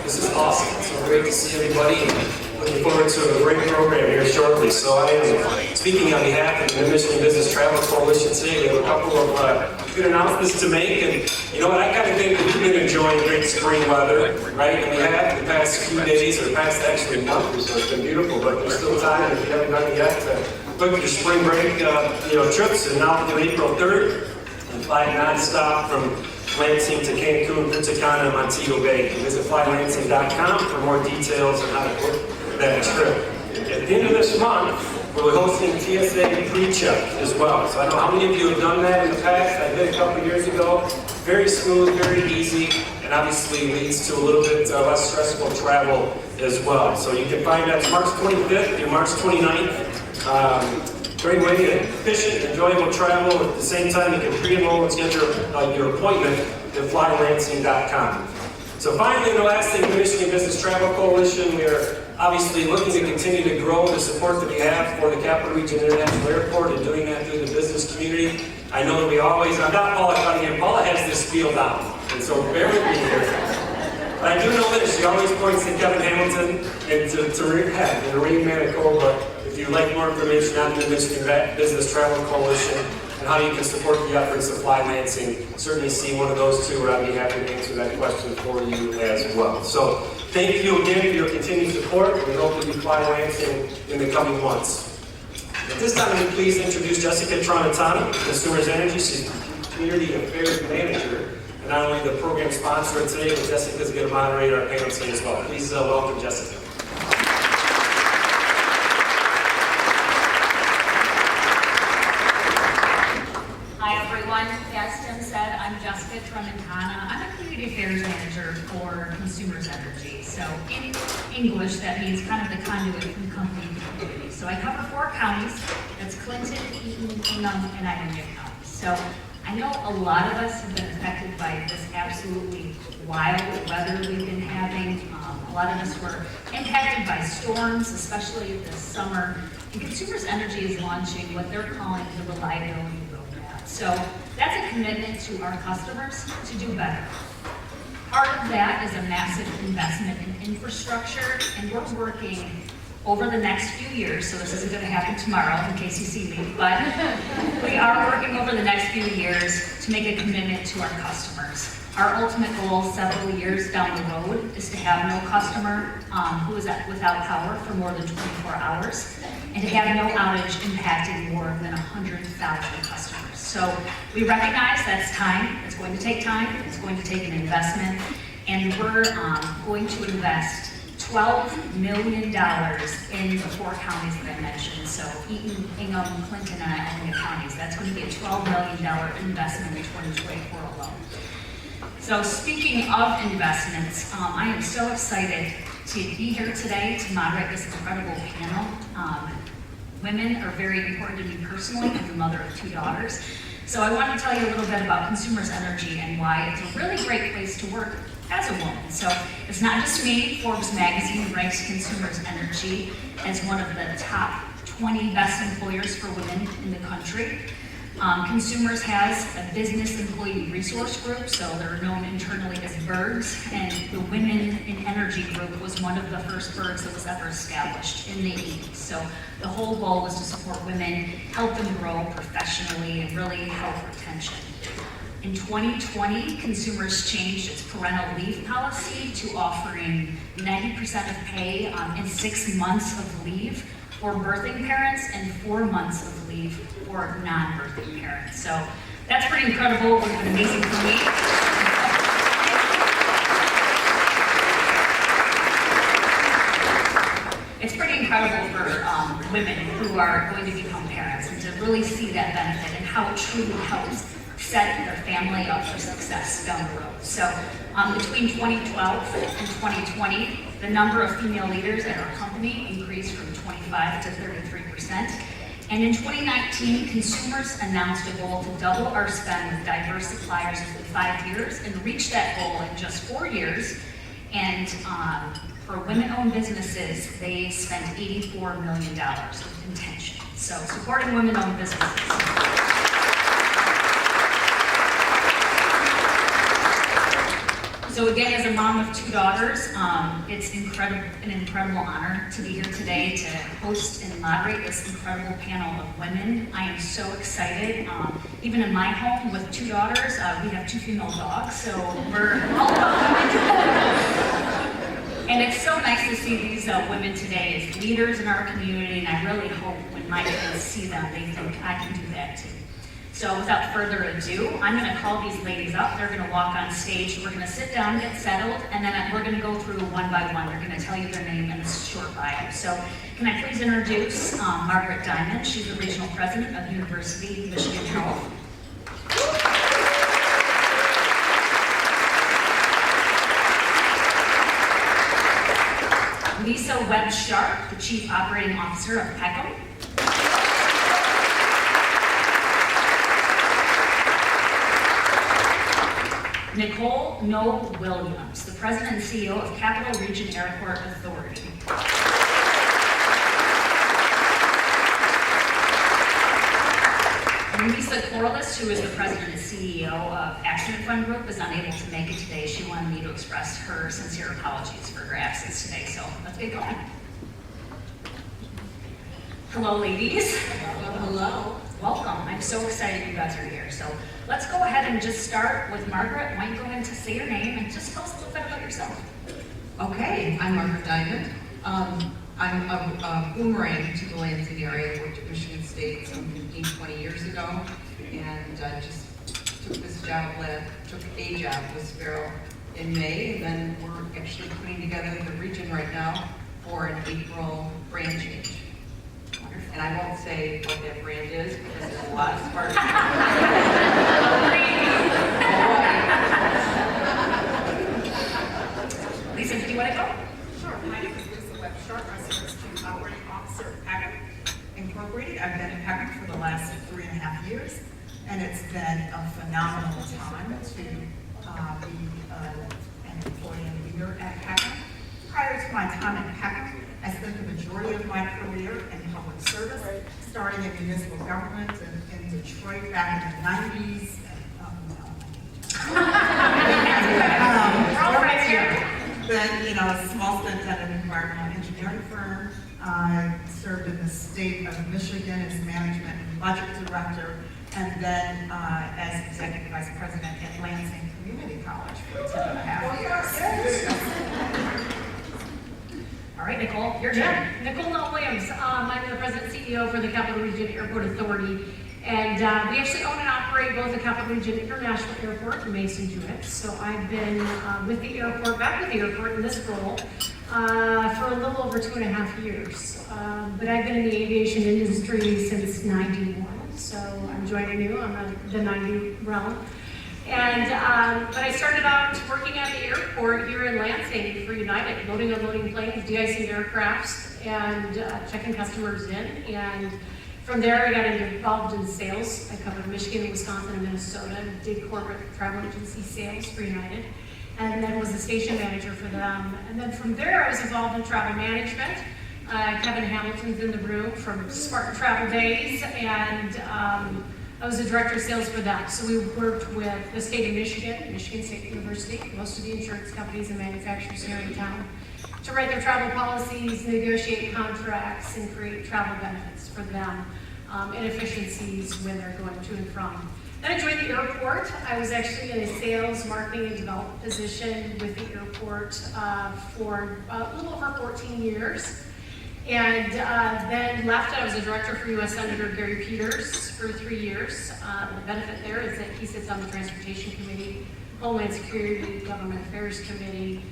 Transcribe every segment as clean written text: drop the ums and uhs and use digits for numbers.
is awesome. It's so great to see everybody. Looking forward to a great program here shortly. So I am speaking on behalf of the Michigan Business Travel Coalition today. We have a couple of good announcements to make, and you know what, I kind of think that we've been enjoying great spring weather, right? And we have the past few days, or past actually a month or so. It's been beautiful, but there's still time if you haven't done it yet to book your spring break trips. And now through April 3rd, and fly nonstop from Lansing to Cancun, Punta Cana, Montego Bay. You can visit flylansing.com for more details on how to book that trip. At the end of this month, we're hosting TSA pre-check as well. So I don't know how many of you have done that in the past. I did a couple years ago. Very smooth, very easy, and obviously leads to a little bit less stressful travel as well. So you can find that March 25th through March 29th. Great way to efficient, enjoyable travel. At the same time, you can pre-enroll and schedule your appointment at flylansing.com. So finally, the last thing, the Michigan Business Travel Coalition, we are obviously looking to continue to grow the support that we have for the Capital Region International Airport and doing that through the business community. I know that we always, I'm not Paula cutting in, Paula has this spiel down, and so bear with me here. But I do know that she always points to Kevin Hamilton and to Reed Manitoba. If you'd like more information on the Michigan Business Travel Coalition and how you can support the efforts of Fly Lansing, certainly see one of those two, and I'd be happy to answer that question for you as well. So thank you again for your continued support. We hope that you Fly Lansing in the coming months. At this time, I'm pleased to introduce Jessica Tramontana, Consumers Energy. She's the Community Affairs Manager, and not only the program sponsor today, but Jessica's going to moderate our panel today as well. Please welcome Jessica. As Tim said, I'm Jessica Tramontana. I'm a Community Affairs Manager for Consumers Energy. So in English, that means kind of the conduit from company to community. So I cover 4 counties. That's Clinton, Eaton, Peckham, and Idaho counties. So I know a lot of us have been affected by this absolutely wild weather we've been having. A lot of us were impacted by storms, especially this summer. And Consumers Energy is launching what they're calling the Reliability Roadmap. So that's a commitment to our customers to do better. Part of that is a massive investment in infrastructure, and we're working over the next few years, so this isn't going to happen tomorrow in case you see me, but we are working over the next few years to make a commitment to our customers. Our ultimate goal several years down the road is to have no customer who is without power for more than 24 hours, and to have no outage impacting more than 100,000 customers. So we recognize that's time, it's going to take time, it's going to take an investment, and we're going to invest $12 million in the 4 counties that I mentioned. So Eaton, Peckham, Clinton, and Idaho counties. That's going to be a $12 million investment in 2024 alone. So speaking of investments, I am so excited to be here today to moderate this incredible panel. Women are very important to me personally. I'm the mother of 2 daughters. So I want to tell you a little bit about Consumers Energy and why it's a really great place to work as a woman. So it's not just me. Forbes magazine ranks Consumers Energy as one of the top 20 best employers for women in the country. Consumers has a business employee resource group, so they're known internally as BIRGs, and the Women in Energy group was one of the first BIRGs that was ever established in the 80s. So the whole goal was to support women, help them grow professionally, and really help retention. In 2020, Consumers changed its parental leave policy to offering 90% of pay in 6 months of leave for birthing parents and 4 months of leave for non-birthing parents. So that's pretty incredible. It's been amazing for me. It's pretty incredible for women who are going to become parents and to really see that benefit and how it truly helps set their family up for success down the road. So between 2012 and 2020, the number of female leaders at our company increased from 25 to 33%. And in 2019, Consumers announced a goal to double our spend with diverse suppliers within 5 years and reach that goal in just 4 years. And for women-owned businesses, they spent $84 million with intention. So supporting women-owned businesses. So again, as a mom of 2 daughters, it's an incredible honor to be here today to host and moderate this incredible panel of women. I am so excited. Even in my home with 2 daughters, we have 2 female dogs, so we're all about women. And it's so nice to see these women today as leaders in our community, and I really hope when my kids see them, they think I can do that too. So without further ado, I'm going to call these ladies up. They're going to walk on stage. We're going to sit down, get settled, and then we're going to go through one by one. They're going to tell you their name and a short bio. So can I please introduce Margaret Dimond. She's the Regional President of University of Michigan Health. Lisa Webb Sharpe, the Chief Operating Officer of Peckham. Nicole Noll Williams, the President and CEO of Capital Region Airport Authority. And Lisa Corliss, who is the President and CEO of Accident Fund Group, is unable to make it today. She wanted me to express her sincere apologies for her absence today, so let's get going. Hello, ladies. Hello. Welcome. I'm so excited you guys are here. So let's go ahead and just start with Margaret. Why don't you go ahead and say your name and just tell us a little bit about yourself. Okay, I'm Margaret Dimond. I'm a boomerang to the Lansing area. I worked at Michigan State some 15, 20 years ago, and just took a job with Sparrow in May, and then we're actually putting together the region right now for an April brand change. And I won't say what that brand is because there's a lot of smart people. Lisa, do you want to go? Sure. My name is Lisa Webb Sharpe. I'm the Chief Operating Officer of Peckham Incorporated. I've been at Peckham for the last 3.5 years, and it's been a phenomenal time to be an employee and leader at Peckham. Prior to my time at Peckham, I spent the majority of my career in public service, starting in municipal government in Detroit back in the 90s. Then, a small stint at an environmental engineering firm. I served in the state of Michigan as management and budget director, and then as executive vice president at Lansing Community College for 10.5 years. All right, Nicole, your turn. Nicole Noll Williams. I'm the President and CEO for the Capital Region Airport Authority. And we actually own and operate both the Capital Region International Airport and Mason Jewett. So I've been back with the airport in this role for a little over 2.5 years. But I've been in the aviation industry since '91. So I'm joining you on the 90 realm. And but I started out working at the airport here in Lansing for United, loading and unloading planes, de-icing aircrafts, and checking customers in. And from there, I got involved in sales. I covered Michigan, Wisconsin, and Minnesota, and did corporate travel agency sales for United, and then was a station manager for them. And then from there, I was involved in travel management. Kevin Hamilton's in the room from Spartan Travel Days, and I was the director of sales for them. So we worked with the state of Michigan, Michigan State University, most of the insurance companies and manufacturers here in town, to write their travel policies, negotiate contracts, and create travel benefits for them, and efficiencies when they're going to and from. Then I joined the airport. I was actually in a sales, marketing, and development position with the airport for a little over 14 years. And then left. I was a director for U.S. Senator Gary Peters for 3 years. The benefit there is that he sits on the Transportation Committee, Homeland Security, Government Affairs Committee.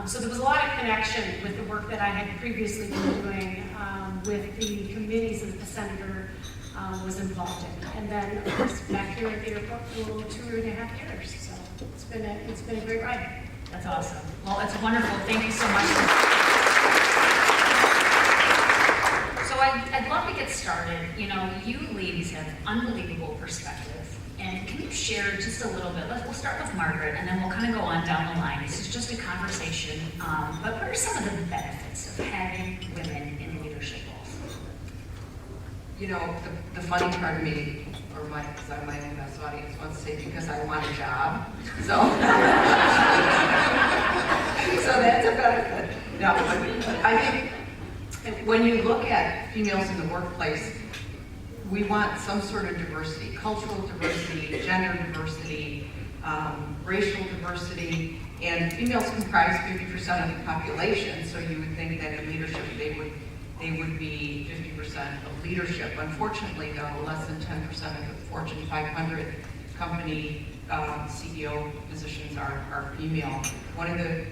So there was a lot of connection with the work that I had previously been doing with the committees that the senator was involved in. And then, of course, back here at the airport for a little 2.5 years. So it's been a great ride. That's awesome. Well, it's wonderful. Thank you so much. I'd love to get started. You ladies have unbelievable perspective. And can you share just a little bit? We'll start with Margaret, and then we'll kind of go on down the line. This is just a conversation. But what are some of the benefits of having women in leadership roles? you know, the funny part of me, or my, because I'm my own best audience, wants to say because I want a job. So, so that's a benefit. No, but I think when you look at females in the workplace, we want some sort of diversity, cultural diversity, gender diversity, racial diversity, and females comprise 50% of the population, so you would think that in leadership they would be 50% of leadership. Unfortunately, though, less than 10% of the Fortune 500 company CEO positions are female. One of the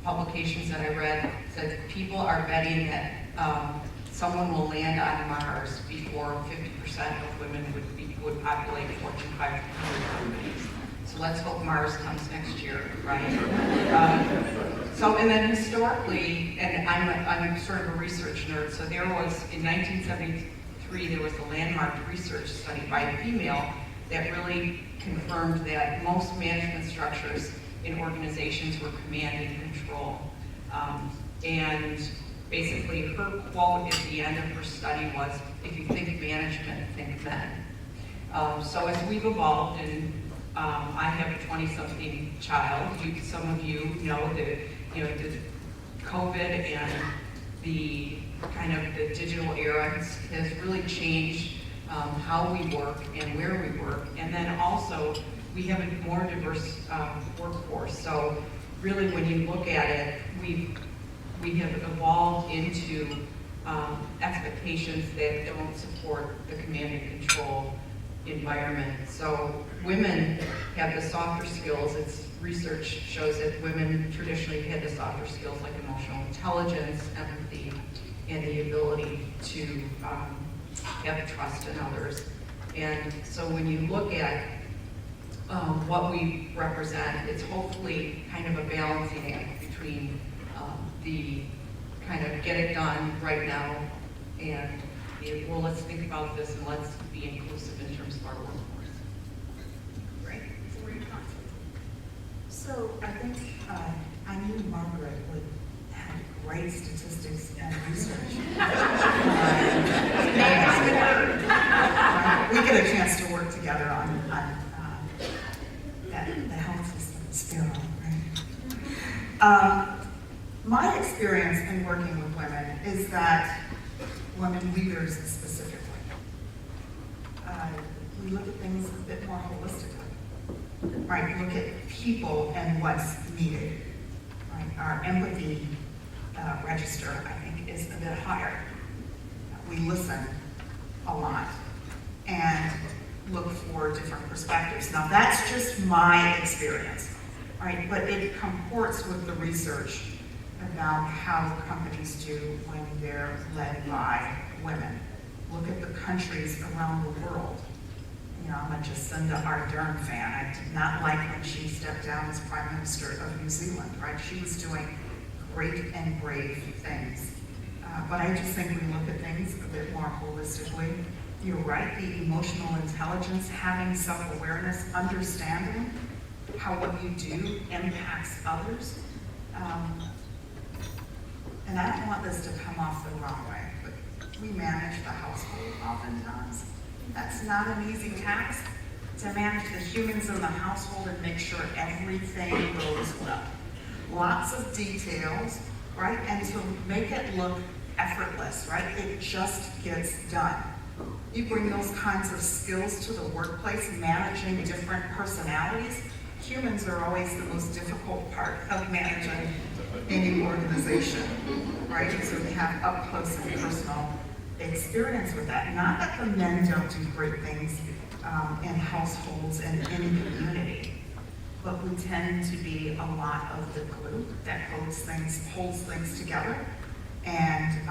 publications that I read said people are betting that someone will land on Mars before 50% of women would populate Fortune 500 companies. So let's hope Mars comes next year, right? And then historically, and I'm sort of a research nerd, so there was, in 1973, there was a landmark research study by a female that really confirmed that most management structures in organizations were command and control. And basically her quote at the end of her study was, if you think management, think men. So as we've evolved, and I have a 20-something child, some of you know that, you know, the COVID and the kind of the digital era has really changed how we work and where we work. And then also, we have a more diverse workforce. So really, when you look at it, we have evolved into expectations that don't support the command and control environment. So women have the softer skills. Research shows that women traditionally had the softer skills like emotional intelligence, empathy, and the ability to have trust in others. And so when you look at what we represent, it's hopefully kind of a balancing act between the kind of get it done right now and well, let's think about this and let's be inclusive in terms of our workforce. Great. So where are your thoughts? So I think I knew Margaret would have great statistics and research. We get a chance to work together on the health system in sterile, right? My experience in working with women is that women leaders specifically, we look at things a bit more holistically, right? Look at people and what's needed, right? Our empathy register, I think, is a bit higher. We listen a lot and look for different perspectives. Now, that's just my experience, right? But it comports with the research about how companies do when they're led by women. Look at the countries around the world. You know, I'm a Jacinda Ardern fan. I did not like when she stepped down as Prime Minister of New Zealand, right? She was doing great and brave things. But I just think we look at things a bit more holistically. You're right, the emotional intelligence, having self-awareness, understanding how what you do impacts others. And I don't want this to come off the wrong way, but we manage the household oftentimes. That's not an easy task, to manage the humans in the household and make sure everything goes well. Lots of details, right? And to make it look effortless, right? It just gets done. You bring those kinds of skills to the workplace, managing different personalities. Humans are always the most difficult part of managing any organization, right? So we have up close and personal experience with that. Not that the men don't do great things in households and in community, but we tend to be a lot of the glue that holds things together and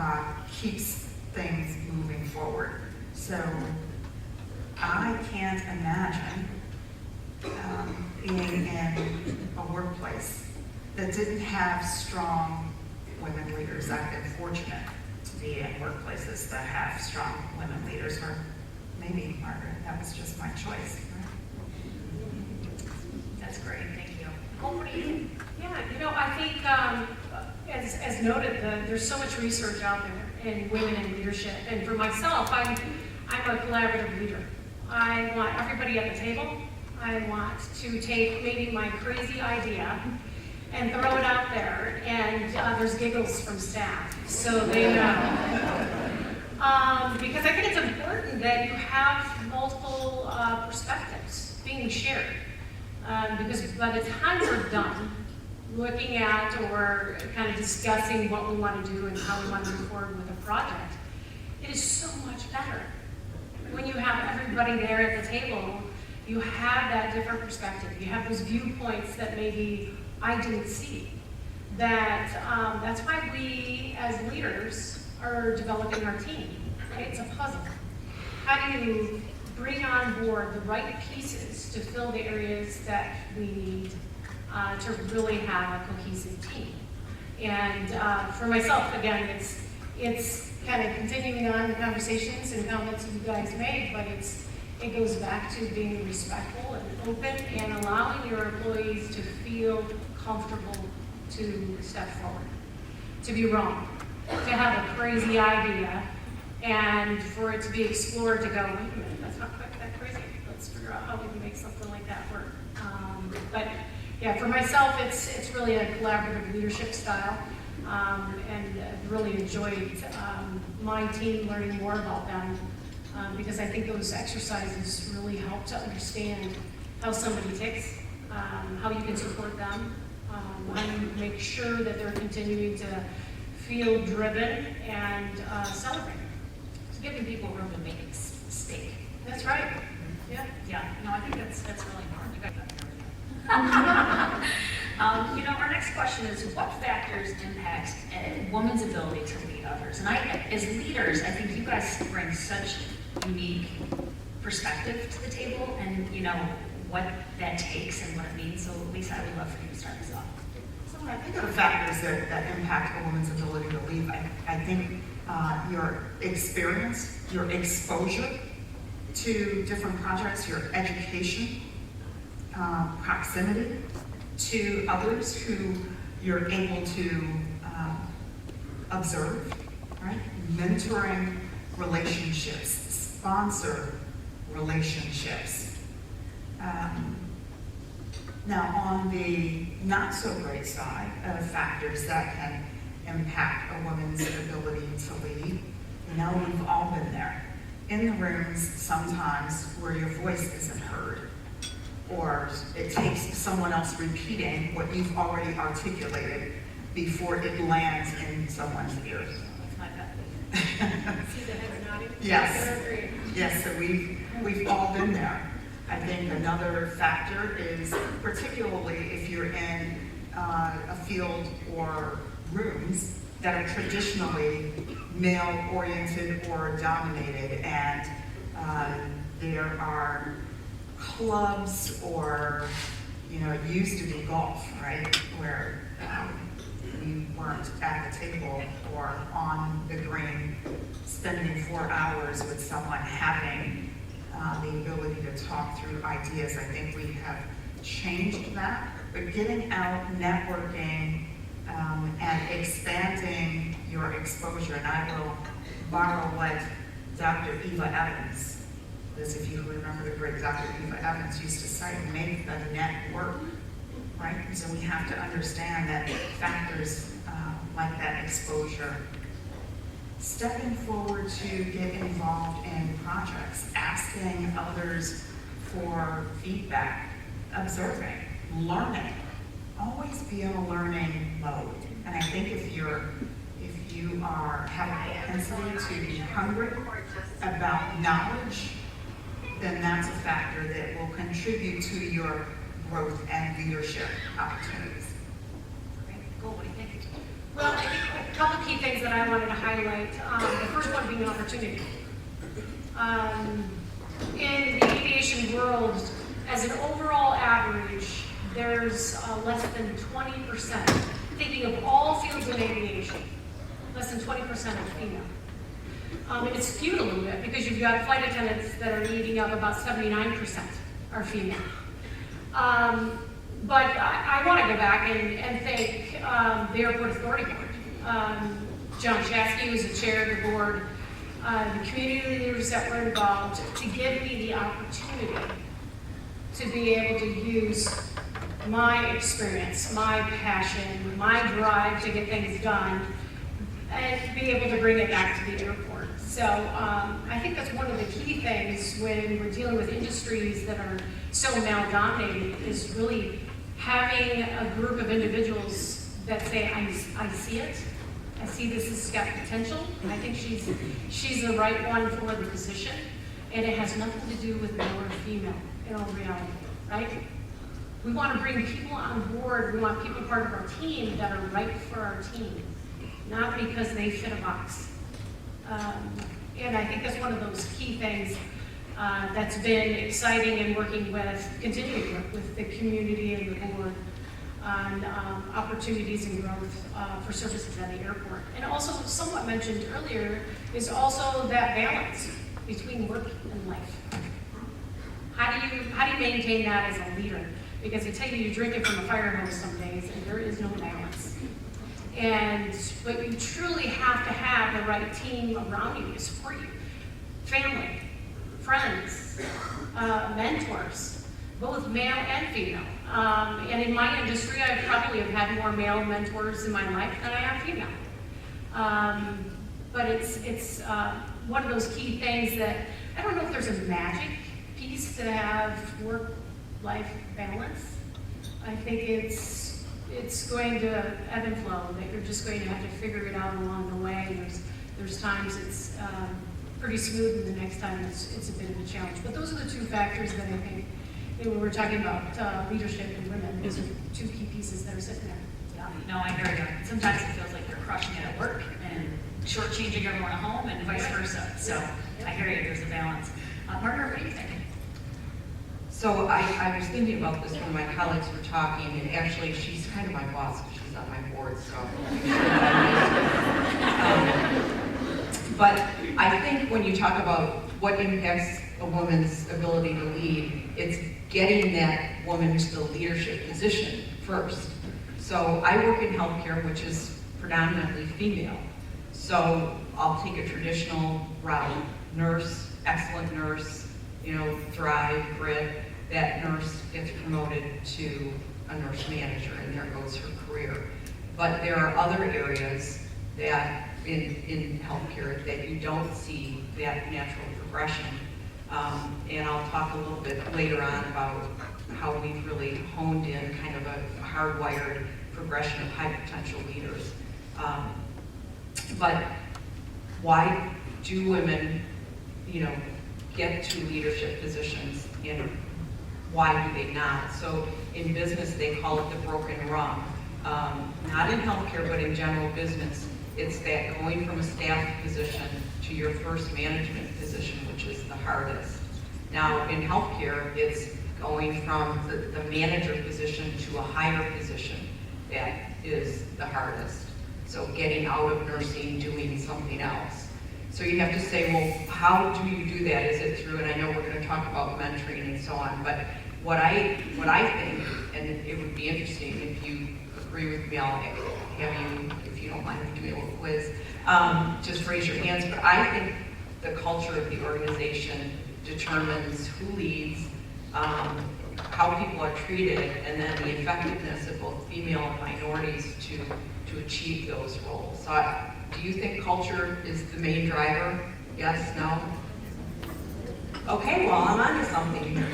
keeps things moving forward. So I can't imagine being in a workplace that didn't have strong women leaders. I've been fortunate to be in workplaces that have strong women leaders, or maybe, Margaret, that was just my choice. That's great, thank you. Nicole, what do you think? Yeah, you know, I think, as noted, there's so much research out there, and women in leadership. And for myself, I'm a collaborative leader. I want everybody at the table. I want to take maybe my crazy idea and throw it out there, and there's giggles from staff, so they know. Because I think it's important that you have multiple perspectives being shared. Because by the time we're done looking at or kind of discussing what we want to do and how we want to move forward with a project, it is so much better when you have everybody there at the table. You have that different perspective. You have those viewpoints that maybe I didn't see. That's why we, as leaders, are developing our team. Right? It's a puzzle. How do you bring on board the right pieces to fill the areas that we need to really have a cohesive team? And for myself, again, it's kind of continuing on the conversations and comments you guys made, but it goes back to being respectful and open and allowing your employees to feel comfortable to step forward, to be wrong, to have a crazy idea, and for it to be explored to go, wait a minute, that's not quite that crazy. Let's figure out how we can make something like that work. But yeah, for myself, it's really a collaborative leadership style, and really enjoyed my team learning more about them. Because I think those exercises really help to understand how somebody ticks, how you can support them, how you make sure that they're continuing to feel driven and celebrate. It's giving people room to make a mistake. That's right. Yeah. Yeah, no, I think that's really important. You got that. Our next question is, what factors impact a woman's ability to lead others? And as leaders, I think you guys bring such unique perspective to the table, and what that takes and what it means. So Lisa, I would love for you to start this off. So when I think of the factors that impact a woman's ability to lead, I think your experience, your exposure to different projects, your education, proximity to others who you're able to observe, right? Mentoring relationships, sponsor relationships. Now, on the not so great side of factors that can impact a woman's ability to lead, we've all been there. In the rooms, sometimes where your voice isn't heard, or it takes someone else repeating what you've already articulated before it lands in someone's ears. That's my pet. See the heads nodding? Yes. Yes, so we've all been there. I think another factor is, particularly if you're in a field or rooms that are traditionally male-oriented or dominated, and there are clubs or, it used to be golf, right, where we weren't at the table or on the green spending 4 hours with someone having the ability to talk through ideas. I think we have changed that, but getting out, networking, and expanding your exposure. And I will borrow what Dr. Eva Evans, those of you who remember the great Dr. Eva Evans, used to say, make the net work, right? So we have to understand that factors like that exposure, stepping forward to get involved in projects, asking others for feedback, observing, learning. Always be in a learning mode. And I think if you have a propensity to be hungry about knowledge, then that's a factor that will contribute to your growth and leadership opportunities. Great. Nicole, what do you think? Well, I think a couple key things that I wanted to highlight. The first one being opportunity. In the aviation world, as an overall average, there's less than 20%, thinking of all fields of aviation, less than 20% are female. And it's skewed a little bit because you've got flight attendants that are eating up about 79% are female. But I want to go back and thank the Airport Authority Board. John Chasky, who's the chair of the board, the community leaders that were involved, to give me the opportunity to be able to use my experience, my passion, my drive to get things done, and be able to bring it back to the airport. So I think that's one of the key things when we're dealing with industries that are so male-dominated, is really having a group of individuals that say, I see it, I see this has got potential, and I think she's the right one for the position, and it has nothing to do with male or female in all reality, right? We want to bring people on board, we want people part of our team that are right for our team, not because they fit a box. And I think that's one of those key things that's been exciting in continuing to work with the community and the board on opportunities and growth for services at the airport. And also, somewhat mentioned earlier, is also that balance between work and life. How do you maintain that as a leader? Because I tell you, you're drinking from a fire hose some days, and there is no balance. But you truly have to have the right team around you to support you. Family, friends, mentors, both male and female. And in my industry, I probably have had more male mentors in my life than I have female. But it's one of those key things that, I don't know if there's a magic piece to have work-life balance. I think it's going to ebb and flow, that you're just going to have to figure it out along the way. There's times it's pretty smooth, and the next time it's a bit of a challenge. But those are the two factors that I think, when we're talking about leadership and women, those are two key pieces that are sitting there. Yeah, no, I hear you. Sometimes it feels like they're crushing it at work and shortchanging everyone at home, and vice versa. So I hear you, there's a balance. Margaret, what do you think? So I was thinking about this when my colleagues were talking, and actually she's kind of my boss because she's on my board, so. But I think when you talk about what impacts a woman's ability to lead, it's getting that woman to the leadership position first. So I work in healthcare, which is predominantly female. So I'll take a traditional route, nurse, excellent nurse, thrive, grit. That nurse gets promoted to a nurse manager, and there goes her career. But there are other areas that in healthcare that you don't see that natural progression. And I'll talk a little bit later on about how we've really honed in kind of a hardwired progression of high potential leaders. But why do women, get to leadership positions, and why do they not? So in business, they call it the broken rung. Not in healthcare, but in general business. It's that going from a staff position to your first management position, which is the hardest. Now in healthcare, it's going from the manager position to a higher position that is the hardest. So getting out of nursing, doing something else. So you have to say, well, how do you do that? Is it through, and I know we're going to talk about mentoring and so on, but what I think, and it would be interesting if you agree with me, I'll have you, if you don't mind, do a little quiz, just raise your hands, but I think the culture of the organization determines who leads, how people are treated, and then the effectiveness of both female and minorities to achieve those roles. So do you think culture is the main driver? Yes, no? Okay, well, I'm onto something here.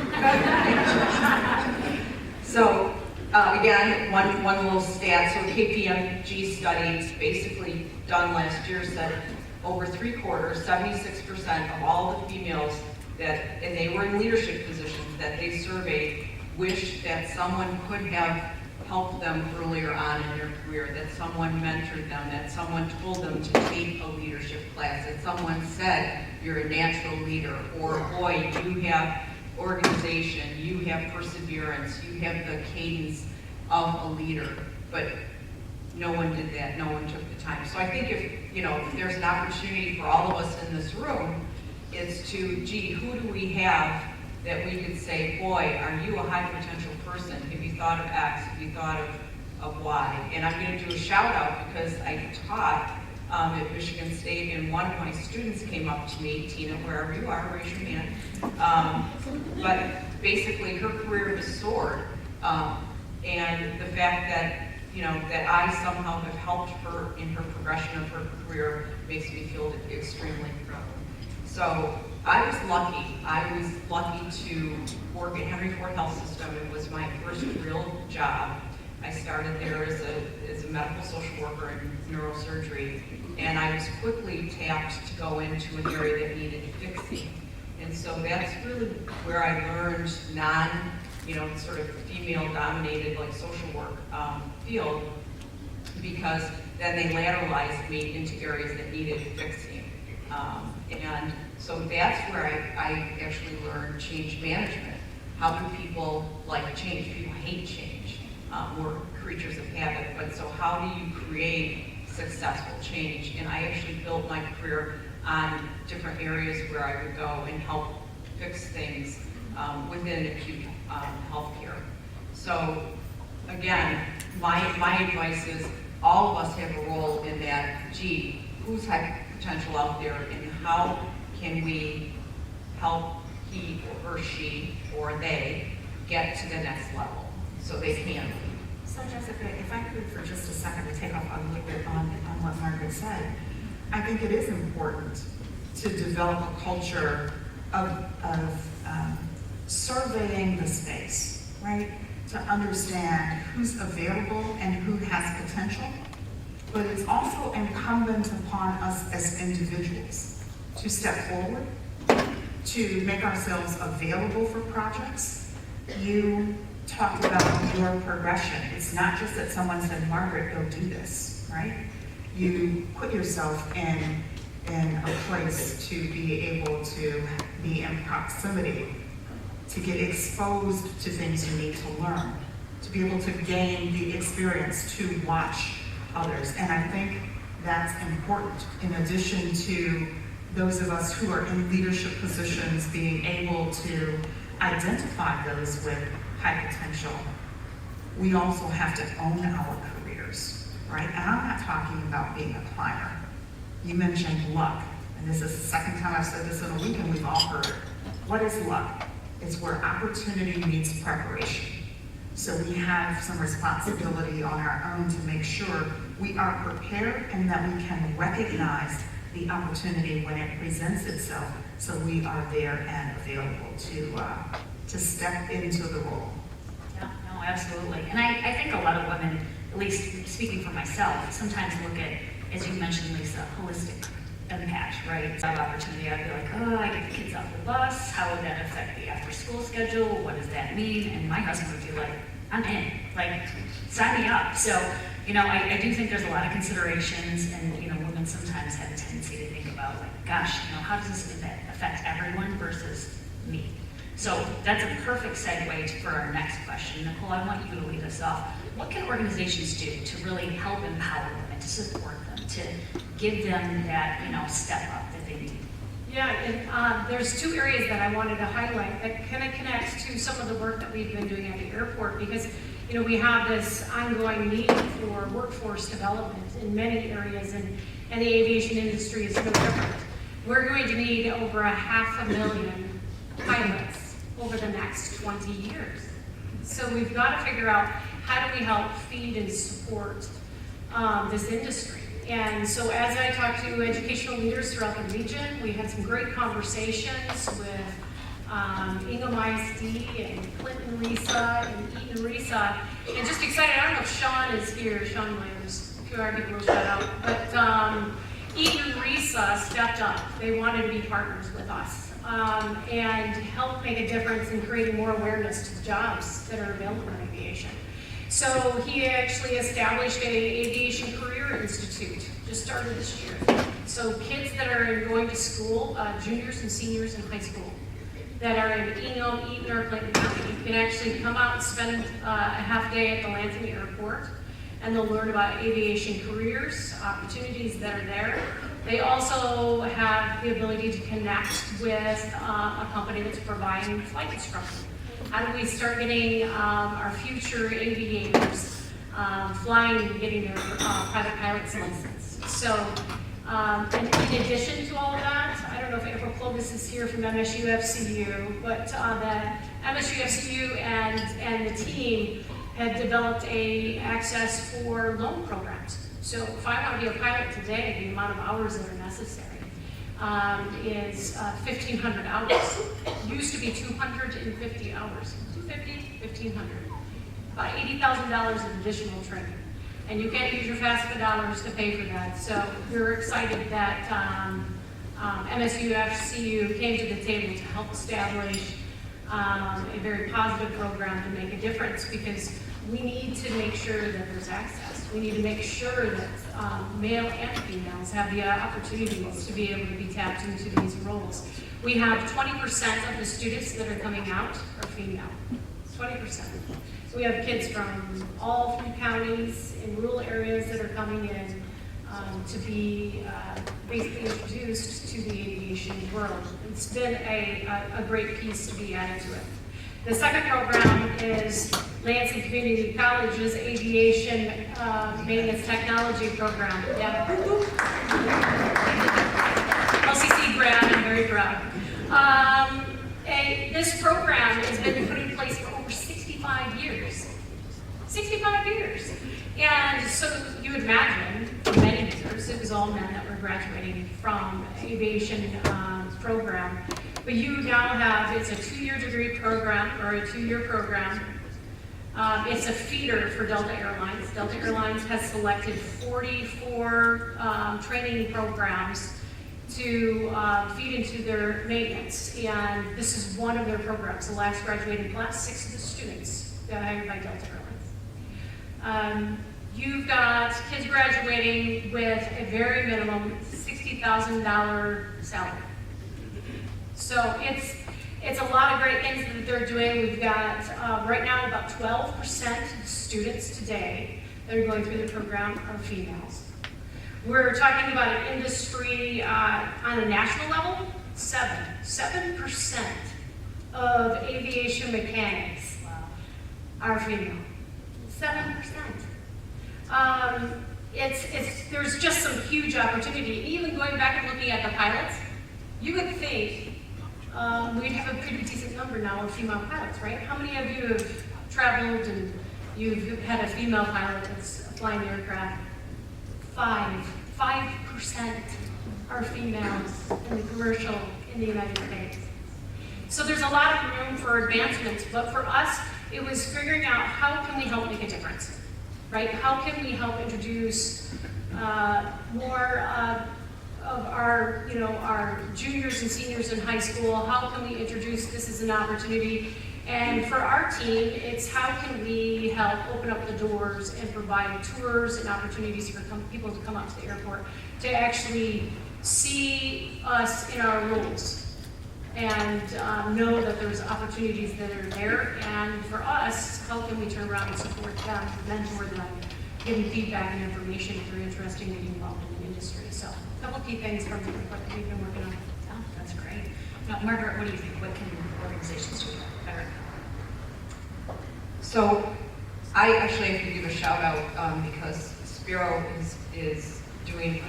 So, again, one little stat. So KPMG studies basically done last year said over 3/4, 76% of all the females and they were in leadership positions that they surveyed, wished that someone could have helped them earlier on in their career, that someone mentored them, that someone told them to take a leadership class, that someone said, you're a natural leader, or boy, you have organization, you have perseverance, you have the cadence of a leader. But no one did that, no one took the time. So I think if there's an opportunity for all of us in this room, it's to, gee, who do we have that we could say, boy, are you a high potential person? Have you thought of X? Have you thought of Y? And I'm going to do a shout out because I taught at Michigan State, and one of my students came up to me, Tina, wherever you are, raise your hand. But basically, her career has soared, and the fact that, you know, that I somehow have helped her in her progression of her career makes me feel extremely proud. So I was lucky to work at Henry Ford Health System. It was my first real job. I started there as a medical social worker in neurosurgery, and I was quickly tapped to go into an area that needed fixing. And so that's really where I learned sort of female-dominated, like, social work field, because then they lateralized me into areas that needed fixing. And so that's where I actually learned change management. How do people like change? People hate change. We're creatures of habit, but so how do you create successful change? And I actually built my career on different areas where I would go and help fix things within acute healthcare. So again, my advice is all of us have a role in that. Gee, who's had potential out there, and how can we help he or she or they get to the next level so they can be. So Jessica, if I could for just a second to take off a little bit on what Margaret said, I think it is important to develop a culture of surveying the space, right? To understand who's available and who has potential, but it's also incumbent upon us as individuals to step forward, to make ourselves available for projects. You talked about your progression. It's not just that someone said, Margaret, go do this, right? You put yourself in a place to be able to be in proximity, to get exposed to things you need to learn, to be able to gain the experience, to watch others. And I think that's important, in addition to those of us who are in leadership positions being able to identify those with high potential. We also have to own our careers, right? And I'm not talking about being a climber. You mentioned luck, and this is the second time I've said this in a week, and we've all heard it. What is luck? It's where opportunity meets preparation. So we have some responsibility on our own to make sure we are prepared and that we can recognize the opportunity when it presents itself, so we are there and available to step into the role. Yeah, no, absolutely. And I think a lot of women, at least speaking for myself, sometimes look at, as you mentioned, Lisa, holistic impact, right? Job opportunity, I'd be like, oh, I get the kids off the bus. How would that affect the after-school schedule? What does that mean? And my husband would be like, I'm in. Like, sign me up. So, you know, I do think there's a lot of considerations, and, you know, women sometimes have a tendency to think about, like, gosh, you know, how does this affect everyone versus me? So that's a perfect segue for our next question. Nicole, I want you to lead us off. What can organizations do to really help empower women, to support them, to give them that, you know, step up that they need? Yeah, and there's two areas that I wanted to highlight that kind of connects to some of the work that we've been doing at the airport, because, you know, we have this ongoing need for workforce development in many areas, and the aviation industry is no different. We're going to need over 500,000 pilots over the next 20 years. So we've got to figure out, how do we help feed and support this industry? And so as I talked to educational leaders throughout the region, we had some great conversations with Ingham ISD and Clinton Risa and Eaton Risa, and just excited. I don't know if Sean is here, Sean Myers, if you are, give a little shout out. But Eaton Risa stepped up. They wanted to be partners with us and help make a difference in creating more awareness to the jobs that are available in aviation. So he actually established an aviation career institute, just started this year. So kids that are going to school, juniors and seniors in high school, that are in Ingham, Eaton, or Clinton County, can actually come out and spend a half day at the Lansing airport, and they'll learn about aviation careers, opportunities that are there. They also have the ability to connect with a company that's providing flight instruction. How do we start getting our future aviators flying and getting their private pilot's license? So And in addition to all of that, I don't know if April Clovis is here from MSU-FCU, but the MSU-FCU and the team have developed a access for loan programs. So if I want to be a pilot today, the amount of hours that are necessary is 1,500 hours. Used to be 250 hours. 250, 1,500. About $80,000 of additional training. And you can't use your FAFSA dollars to pay for that. So we're excited that MSU-FCU came to the table to help establish a very positive program to make a difference, because we need to make sure that there's access. We need to make sure that male and females have the opportunities to be able to be tapped into these roles. We have 20% of the students that are coming out are female. 20%. So we have kids from all 3 counties in rural areas that are coming in to be basically introduced to the aviation world. It's been a great piece to be added to it. The second program is Lansing Community College's Aviation Maintenance Technology Program. Yeah. LCC grad, I'm very proud. This program has been put in place for over 65 years. 65 years. And so you would imagine, for many years, it was all men that were graduating from aviation program. But you now have, it's a 2-year degree program, or a 2-year program. It's a feeder for Delta Airlines. Delta Airlines has selected 44 training programs to feed into their maintenance. And this is one of their programs. The last graduating class, 6 of the students that are hired by Delta Airlines. You've got kids graduating with a very minimum $60,000 salary. So it's a lot of great things that they're doing. We've got right now about 12% of students today that are going through the program are females. We're talking about an industry on a national level, 7% of aviation mechanics are female. 7%. There's just some huge opportunity. Even going back and looking at the pilots, you would think we'd have a pretty decent number now of female pilots, right? How many of you have traveled and you've had a female pilot that's flying the aircraft? 5% are females in the commercial in the United States. So there's a lot of room for advancements, but for us, it was figuring out how can we help make a difference, right? How can we help introduce more of our, our juniors and seniors in high school? How can we introduce this as an opportunity? And for our team, it's how can we help open up the doors and provide tours and opportunities for people to come up to the airport to actually see us in our roles and know that there's opportunities that are there. And for us, how can we turn around and support them, mentor them, give them feedback and information if they're interested in getting involved in the industry. So a couple key things from the report that we've been working on. Oh, that's great. Now, Margaret, what do you think? What can organizations do better? So I actually have to give a shout out because Spiro is doing,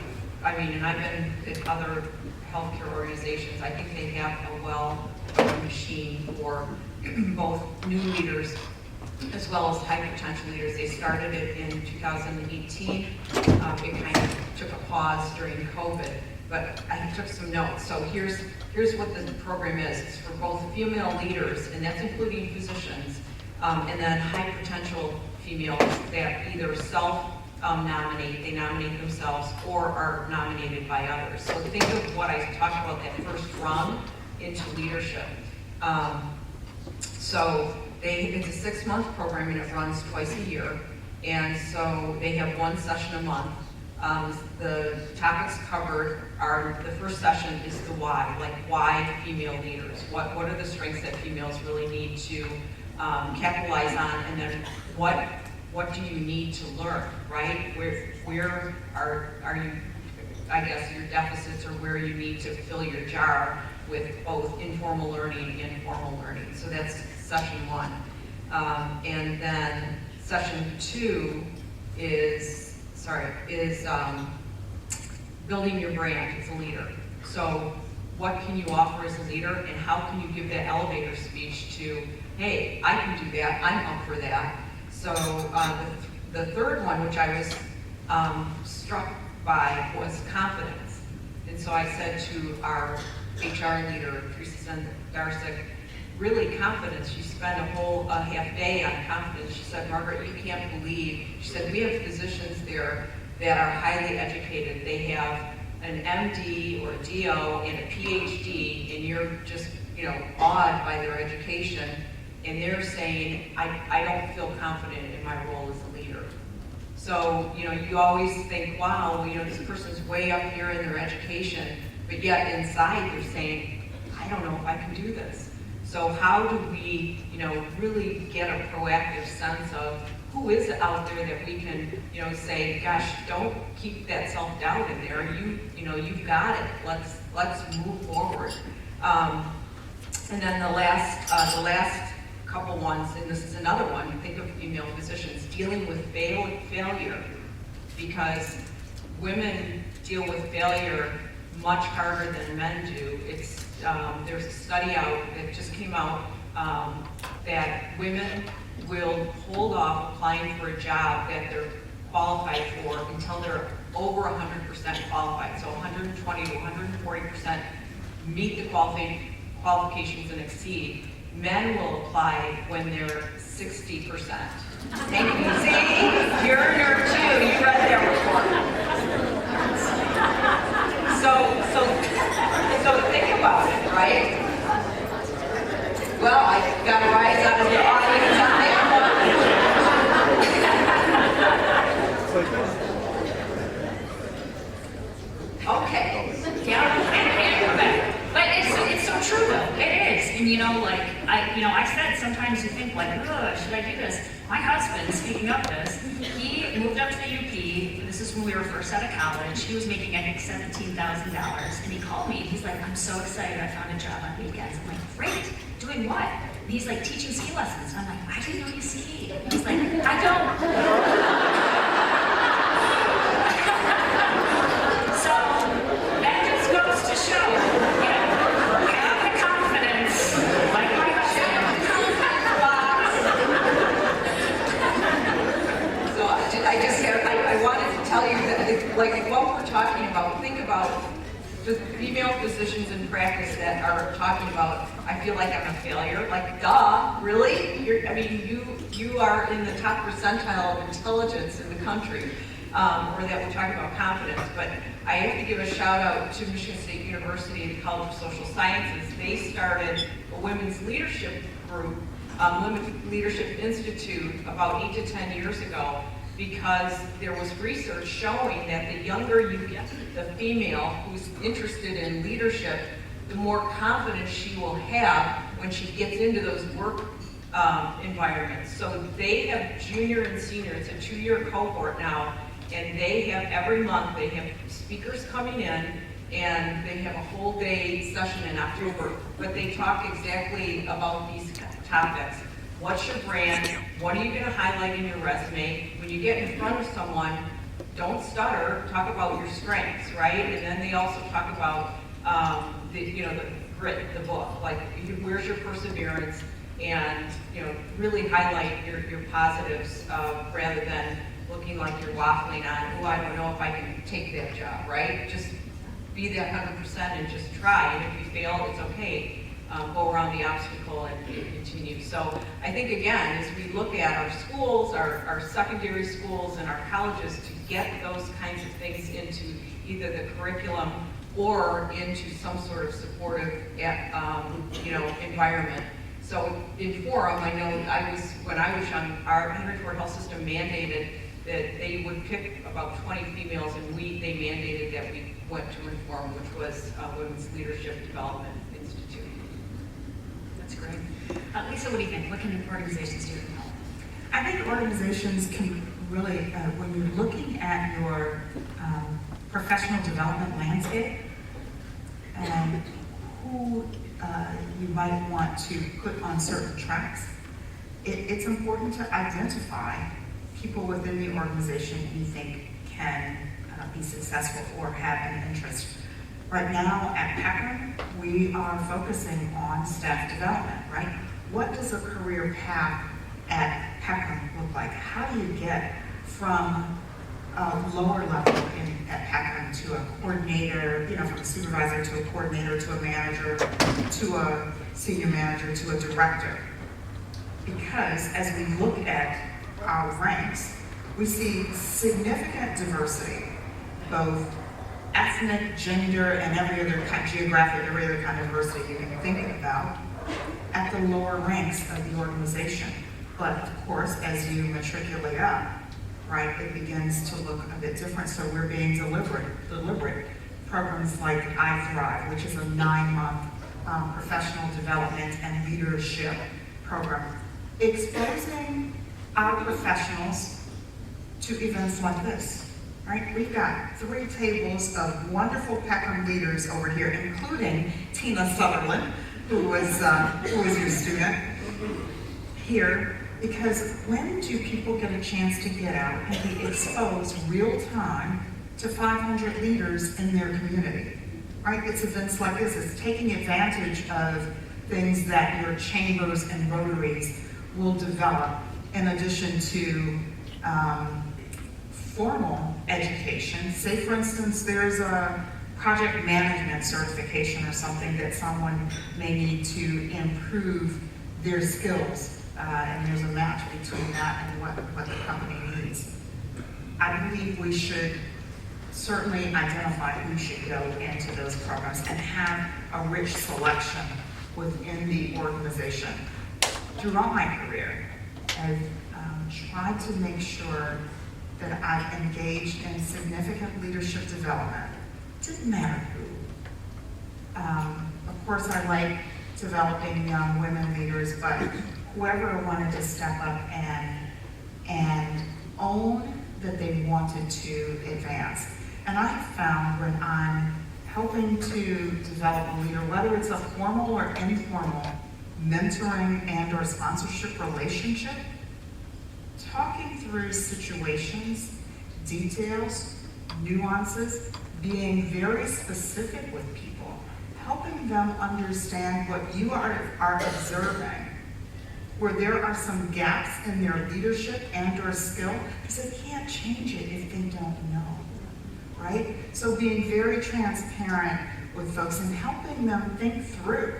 and I've been at other healthcare organizations. I think they have a well-oiled machine for both new leaders as well as high potential leaders. They started it in 2018. It kind of took a pause during COVID, but I took some notes. So here's what the program is. It's for both female leaders, and that's including physicians, and then high potential females that either self-nominate, they nominate themselves, or are nominated by others. So think of what I talked about, that first rung into leadership. So it's a 6-month program, and it runs twice a year. And so they have 1 session a month. The topics covered are, the first session is the why, like why female leaders? What are the strengths that females really need to capitalize on? And then what do you need to learn, right? Where are you, I guess, your deficits, or where you need to fill your jar with both informal learning and formal learning. So that's session 1. And then session 2 is building your brand as a leader. So what can you offer as a leader, and how can you give that elevator speech to, hey, I can do that, I'm up for that. So the third one, which I was struck by, was confidence. And so I said to our HR leader, Teresa Darsick, really confidence. She spent a whole half day on confidence. She said, Margaret, you can't believe, she said, we have physicians there that are highly educated. They have an MD or a DO and a PhD, and you're just, awed by their education. And they're saying, I don't feel confident in my role as a leader. So, you always think, wow, this person's way up here in their education, but yet inside they're saying, I don't know if I can do this. So how do we, really get a proactive sense of who is out there that we can, say, gosh, don't keep that self-doubt in there. You've got it. Let's move forward. And then the last couple ones, and this is another one. Think of female physicians dealing with failure, because women deal with failure much harder than men do. There's a study out that just came out that women will hold off applying for a job that they're qualified for until they're over 100% qualified. So 120 to 140% meet the qualifications and exceed. Men will apply when they're 60%. Thank you. See, you're a nerd too. You read that report. So think about it, right? Well, I got a rise out of the audience on that one. Okay. Yeah, but it's so true though. It is, and I said sometimes you think like, oh, should I do this? My husband, speaking of this, he moved up to the UP. This is when we were first out of college. He was making, I think, $17,000, and he called me. And he's like, I'm so excited. I found a job on weekends. I'm like, great. Doing what? And he's like, teaching ski lessons. And I'm like, I didn't know you ski. And he's like, I don't. So that just goes to show, have the confidence, like my husband. So I wanted to tell you that, like, what we're talking about, think about the female physicians in practice that are talking about, I feel like I'm a failure. Like, duh, really? You are in the top percentile of intelligence in the country, or that we're talking about confidence. But I have to give a shout out to Michigan State University, the College of Social Sciences. They started a women's leadership group, Women's Leadership Institute, about 8 to 10 years ago, because there was research showing that the younger you get the female who's interested in leadership, the more confidence she will have when she gets into those work environments. So they have junior and senior, it's a 2-year cohort now, and they have every month, they have speakers coming in, and they have a whole day session in October, but they talk exactly about these topics. What's your brand? What are you going to highlight in your resume? When you get in front of someone, don't stutter. Talk about your strengths, right? And then they also talk about the grit, the book. Like, where's your perseverance? And really highlight your positives rather than looking like you're waffling on, oh, I don't know if I can take that job, right? Just be that 100% and just try. And if you fail, it's okay. Go around the obstacle and continue. So I think, again, as we look at our schools, our secondary schools, and our colleges, to get those kinds of things into either the curriculum or into some sort of supportive, environment. So in Forum, I know when I was young, our Henry Ford Health System mandated that they would pick about 20 females, and they mandated that we went to Inform, which was Women's Leadership Development Institute. That's great. Lisa, what do you think? What can organizations do to help? I think organizations can really, when you're looking at your professional development landscape and who you might want to put on certain tracks, it's important to identify people within the organization you think can be successful or have an interest. Right now at Peckham, we are focusing on staff development, right? What does a career path at Peckham look like? How do you get from a lower level at Peckham to a coordinator, from a supervisor to a coordinator to a manager to a senior manager to a director? Because as we look at our ranks, we see significant diversity, both ethnic, gender, and every other kind, geographic, every other kind of diversity you can think about at the lower ranks of the organization. But of course, as you matriculate up, right, it begins to look a bit different. So we're being deliberate. Programs like I Thrive, which is a 9-month professional development and leadership program, exposing our professionals to events like this. Right? We've got 3 tables of wonderful Peckham leaders over here, including Tina Sutherland, who was your student here. Because when do people get a chance to get out and be exposed real time to 500 leaders in their community? Right? It's events like this. It's taking advantage of things that your chambers and rotaries will develop in addition to formal education. Say, for instance, there's a project management certification or something that someone may need to improve their skills, and there's a match between that and what the company needs. I believe we should certainly identify who should go into those programs and have a rich selection within the organization. Throughout my career, I've tried to make sure that I've engaged in significant leadership development. Didn't matter who. Of course, I like developing young women leaders, but whoever wanted to step up and own that they wanted to advance. And I have found when I'm helping to develop a leader, whether it's a formal or informal mentoring and or sponsorship relationship, talking through situations, details, nuances, being very specific with people, helping them understand what you are observing, where there are some gaps in their leadership and or skill, because they can't change it if they don't know, right? So being very transparent with folks and helping them think through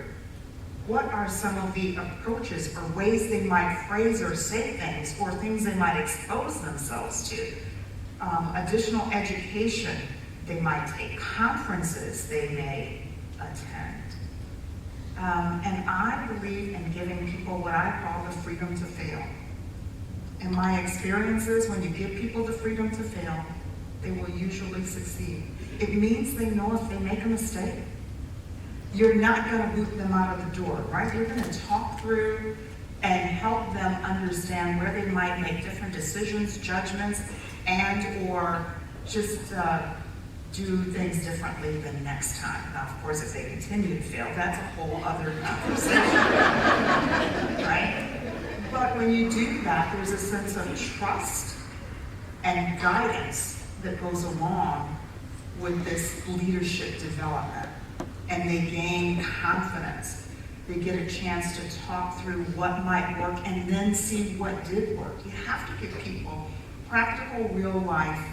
what are some of the approaches or ways they might phrase or say things, or things they might expose themselves to. Additional education they might take, conferences they may attend. And I believe in giving people what I call the freedom to fail. In my experiences, when you give people the freedom to fail, they will usually succeed. It means they know if they make a mistake, you're not going to boot them out of the door, right? You're going to talk through and help them understand where they might make different decisions, judgments, and or just do things differently the next time. Now, of course, if they continue to fail, that's a whole other conversation, right? But when you do that, there's a sense of trust and guidance that goes along with this leadership development. And they gain confidence. They get a chance to talk through what might work and then see what did work. You have to give people practical, real-life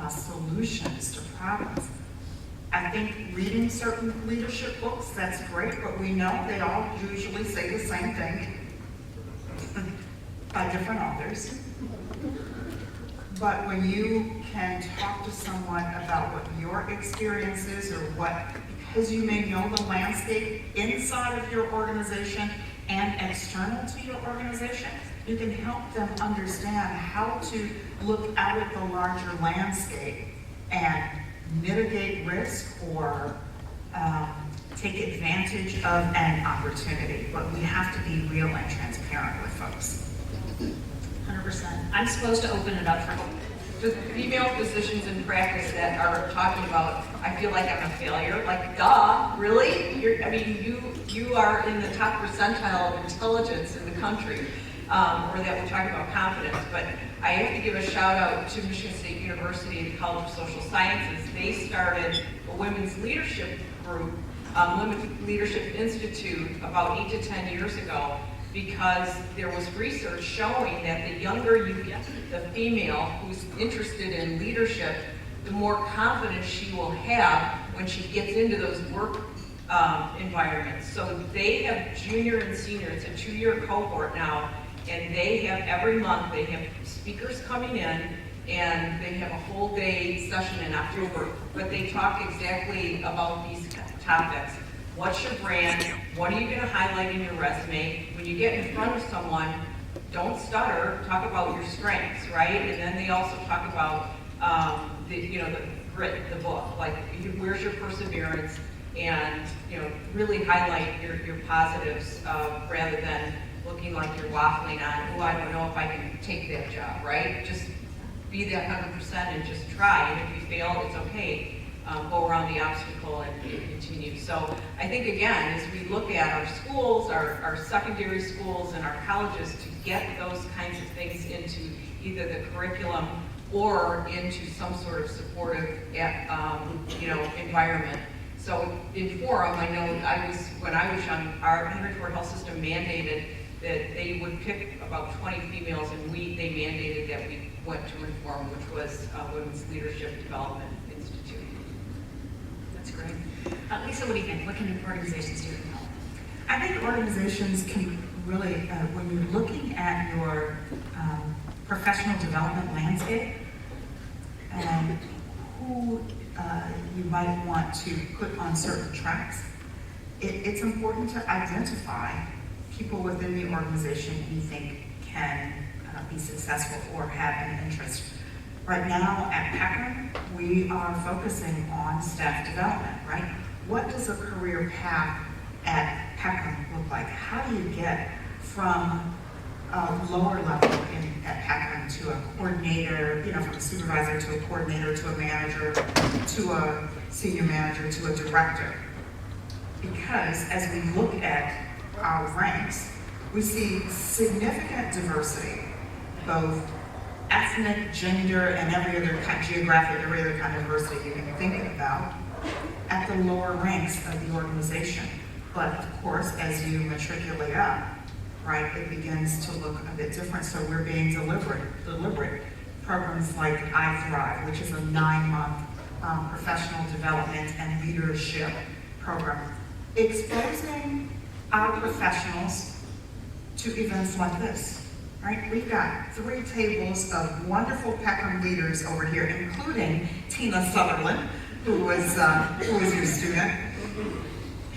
solutions to problems. I think reading certain leadership books, that's great, but we know they all usually say the same thing by different authors. But when you can talk to someone about what your experience is, or what, because you may know the landscape inside of your organization and external to your organization, you can help them understand how to look out at the larger landscape and mitigate risk or take advantage of an opportunity. But we have to be real and transparent with folks. 100%. I'm supposed to open it up for The female physicians in practice that are talking about, I feel like I'm a failure. Like, duh, really? You are in the top percentile of intelligence in the country. or that we're talking about confidence, but I have to give a shout out to Michigan State University and the College of Social Sciences. They started a women's leadership group, Women's Leadership Institute, about 8 to 10 years ago, because there was research showing that the younger you get the female who's interested in leadership, the more confidence she will have when she gets into those work environments. So they have junior and senior, it's a 2-year cohort now, and they have every month, they have speakers coming in, and they have a whole day session in October, but they talk exactly about these topics. What's your brand? What are you going to highlight in your resume? When you get in front of someone, don't stutter, talk about your strengths, right? And then they also talk about the grit, the book, like where's your perseverance, and really highlight your positives rather than looking like you're waffling on, oh, I don't know if I can take that job, right? Just be that 100% and just try, and if you fail, it's okay. Go around the obstacle and continue. So I think, again, as we look at our schools, our secondary schools and our colleges, to get those kinds of things into either the curriculum or into some sort of supportive environment. So in Forum, I know when I was young, our Henry Ford Health System mandated that they would pick about 20 females, and they mandated that we went to Reform, which was Women's Leadership Development Institute. That's great. Lisa, what do you think? What can organizations do to help? I think organizations can really, when you're looking at your professional development landscape and who you might want to put on certain tracks, it's important to identify people within the organization you think can be successful or have an interest. Right now at Peckham, we are focusing on staff development, right? What does a career path at Peckham look like? How do you get from a lower level at Peckham to a coordinator, from a supervisor to a coordinator to a manager to a senior manager to a director? Because as we look at our ranks, we see significant diversity, both ethnic, gender, and every other geographic, every other kind of diversity you can think about at the lower ranks of the organization. But of course, as you matriculate up, right, it begins to look a bit different. So we're being deliberate. Programs like I Thrive, which is a 9-month professional development and leadership program, exposing our professionals to events like this, right? We've got 3 tables of wonderful Peckham leaders over here, including Tina Sutherland, who was your student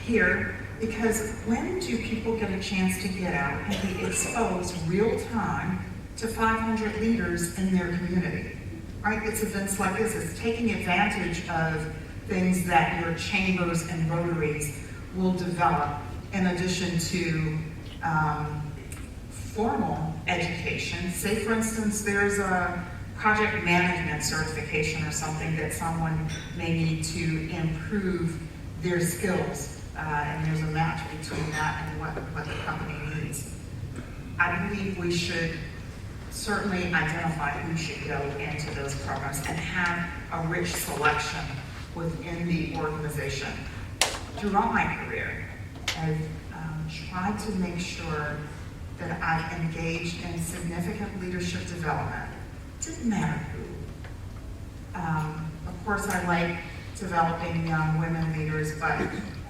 here, because when do people get a chance to get out and be exposed real time to 500 leaders in their community, right? It's events like this. It's taking advantage of things that your chambers and rotaries will develop in addition to formal education. Say, for instance, there's a project management certification or something that someone may need to improve their skills, and there's a match between that and what the company needs. I believe we should certainly identify who should go into those programs and have a rich selection within the organization. Throughout my career, I've tried to make sure that I've engaged in significant leadership development. Didn't matter who. Of course, I like developing young women leaders, but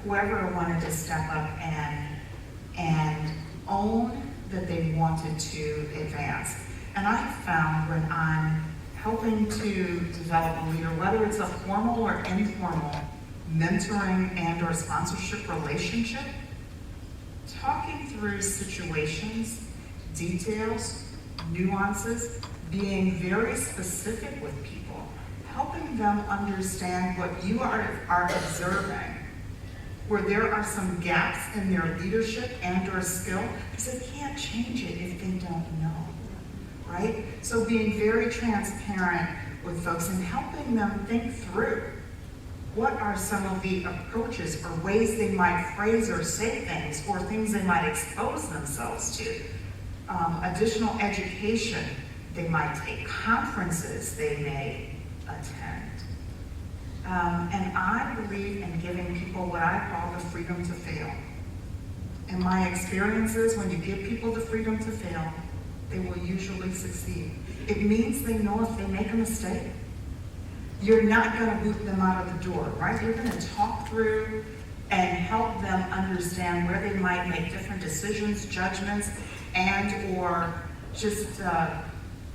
whoever wanted to step up and own that they wanted to advance. And I found when I'm helping to develop a leader, whether it's a formal or informal mentoring and or sponsorship relationship, talking through situations, details, nuances, being very specific with people, helping them understand what you are observing, where there are some gaps in their leadership and or skill, because they can't change it if they don't know, right? So being very transparent with folks and helping them think through what are some of the approaches or ways they might phrase or say things or things they might expose themselves to. additional education they might take, conferences they may attend. And I believe in giving people what I call the freedom to fail. And my experience is when you give people the freedom to fail, they will usually succeed. It means they know if they make a mistake, you're not going to boot them out of the door, right? You're going to talk through and help them understand where they might make different decisions, judgments, and or just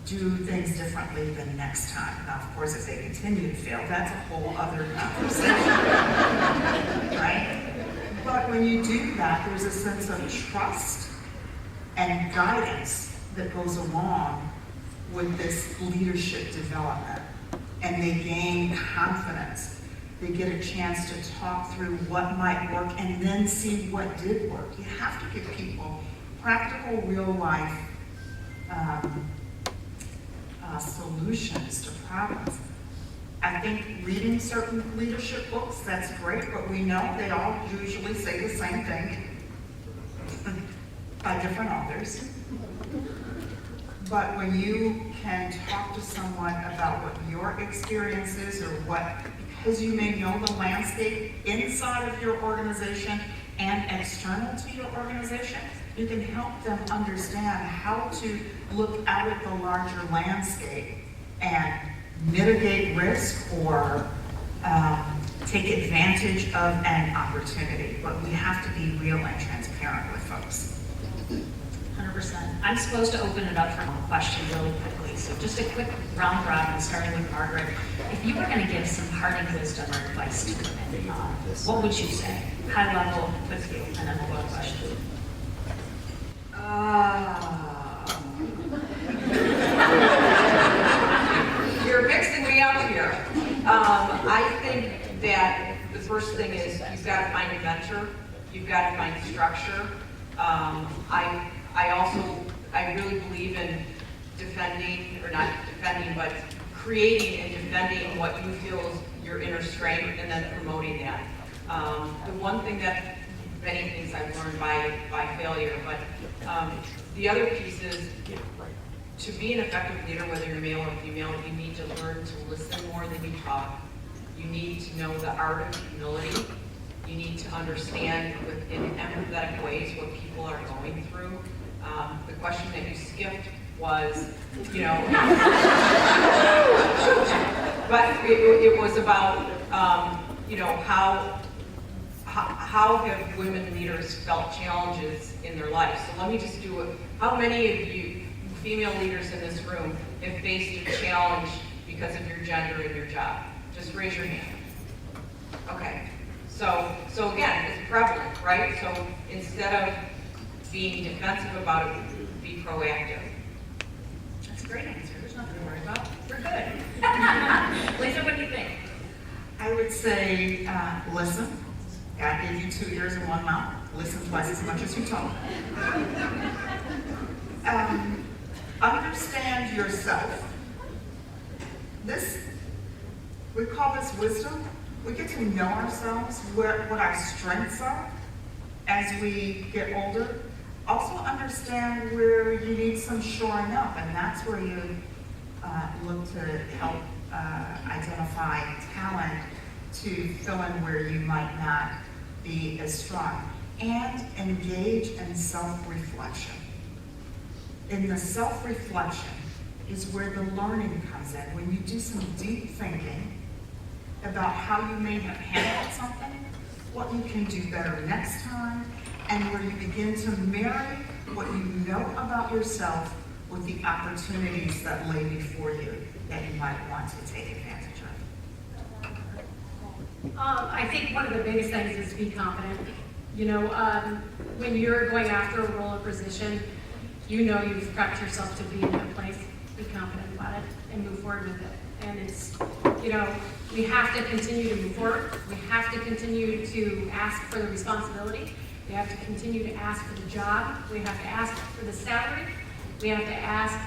do things differently the next time. Now, of course, if they continue to fail, that's a whole other conversation, right? But when you do that, there's a sense of trust and guidance that goes along with this leadership development. And they gain confidence. They get a chance to talk through what might work and then see what did work. You have to give people practical, real-life solutions to problems. I think reading certain leadership books, that's great, but we know they all usually say the same thing by different authors. But when you can talk to someone about what your experience is or what, because you may know the landscape inside of your organization and external to your organization, you can help them understand how to look out at the larger landscape and mitigate risk or take advantage of an opportunity. But we have to be real and transparent with folks. 100%. I'm supposed to open it up for a question really quickly. So just a quick round robin, starting with Margaret. If you were going to give some parting wisdom or advice to women, what would you say? High level, quickly, and then we'll go to questions. You're mixing me up here. I think that the first thing is you've got to find a mentor. You've got to find structure. I really believe in defending, or not defending, but creating and defending what you feel is your inner strength and then promoting that. The one thing that, many things I've learned by failure, but the other piece is to be an effective leader, whether you're male or female, you need to learn to listen more than you talk. You need to know the art of humility. You need to understand in empathetic ways what people are going through. The question that you skipped was, but it was about, how have women leaders felt challenges in their life? So let me just do it. How many of you, female leaders in this room, have faced a challenge because of your gender in your job? Just raise your hand. Okay. So again, it's prevalent, right? So instead of being defensive about it, be proactive. That's a great answer. There's nothing to worry about. We're good. Lisa, what do you think? I would say listen. God gave you 2 ears and 1 mouth. Listen twice as much as you talk. Understand yourself. We call this wisdom. We get to know ourselves, what our strengths are as we get older. Also understand where you need some shoring up, and that's where you look to help identify talent to fill in where you might not be as strong. And engage in self-reflection. In the self-reflection is where the learning comes in. When you do some deep thinking about how you may have handled something, what you can do better next time, and where you begin to marry what you know about yourself with the opportunities that lay before you that you might want to take advantage of. I think one of the biggest things is be confident. When you're going after a role or position, you've prepped yourself to be in that place. Be confident about it and move forward with it. And it's, we have to continue to move forward. We have to continue to ask for the responsibility. We have to continue to ask for the job. We have to ask for the salary. We have to ask